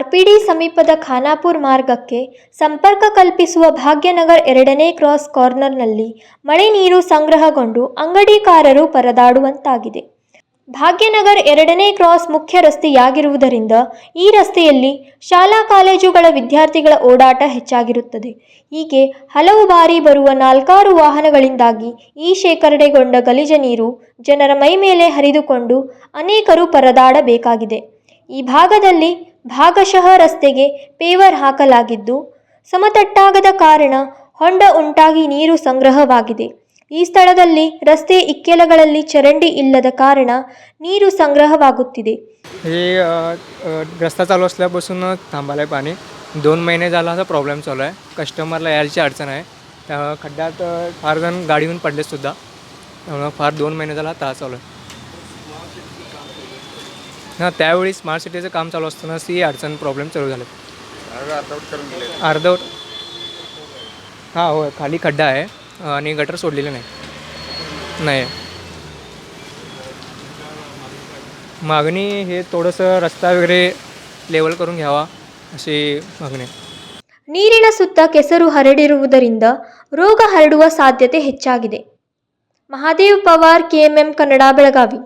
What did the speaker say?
RPD ಸಮೀಪದ ಖಾನಾಪುರ ಮಾರ್ಗಕ್ಕೆ ಸಂಪರ್ಕ ಕಲ್ಪಿಸುವ ಭಾಗ್ಯನಗರ್ 2ನೇ ಕ್ರಾಸ್ ಕಾರ್ನರ್ನಲ್ಲಿ ಮಳೆ ನೀರು ಸಂಗ್ರಹಗೊಂಡು ಅಂಗಡಿಕಾರರು ಪರದಾಡುವಂತಾಗಿದೆ. ಭಾಗ್ಯನಗರ್ 2ನೇ ಕ್ರಾಸ್ ಮುಖ್ಯ ರಸ್ತೆಯಾಗಿರುವುದರಿಂದ ಈ ರಸ್ತೆಯಲ್ಲಿ ಶಾಲಾ ಕಾಲೇಜುಗಳ ವಿದ್ಯಾರ್ಥಿಗಳ ಓಡಾಟ ಹೆಚ್ಚಾಗಿರುತ್ತದೆ. ಹೀಗೆ ಹಲವು ಬಾರಿ ಬರುವ 4 ವಾಹನಗಳಿಂದಾಗಿ ಈ ಶೇಖರಣೆಗೊಂಡ ಗಲೀಜ ನೀರು ಜನರ ಮೈಮೇಲೆ ಹರಿದುಕೊಂಡು ಅನೇಕರು ಪರದಾಡಬೇಕಾಗಿದೆ. ಈ ಭಾಗದಲ್ಲಿ ಭಾಗಶಃ ರಸ್ತೆಗೆ ಪೇವರ್ ಹಾಕಲಾಗಿದ್ದು, ಸಮತಟ್ಟಾಗದ ಕಾರಣ ಹೊಂಡ ಉಂಟಾಗಿ ನೀರು ಸಂಗ್ರಹವಾಗಿದೆ. ಈ ಸ್ಥಳದಲ್ಲಿ ರಸ್ತೆ ಇಕ್ಕೆಲಗಳಲ್ಲಿ ಚರಂಡಿ ಇಲ್ಲದ ಕಾರಣ ನೀರು संग्रहवागुತ್ತಿದೆ. हे रस्ता चालू असल्यापासून थांबायला आहे पाणी. 2 महिने झाला असा प्रॉब्लेम चालू आहे. कस्टमरला यायची अडचण आहे. त्या खड्ड्यात फार जण गाडीहून पडलेसुद्धा. त्यामुळं फार 2 महिने झाला त्रास चालू आहे. हां, त्यावेळी स्मार्ट सिटीचं काम चालू असतानाच ही अडचण प्रॉब्लेम चालू झाले. अर्धवट हां, हो, खाली खड्डा आहे आणि गटर सोडलेलं नाही. मागणी हे थोडंसं रस्ता वगैरे लेवल करून घ्यावा अशी मागणी आहे. ನೀರಿನ ಸುತ್ತ ಕೆಸರು ಹರಡಿರುವುದರಿಂದ ರೋಗ ಹರಡುವ ಸಾಧ್ಯತೆ ಹೆಚ್ಚಾಗಿದೆ. ಮಹಾದೇವ್ ಪವಾರ್, KMM ಕನ್ನಡ, ಬೆಳಗಾವಿ.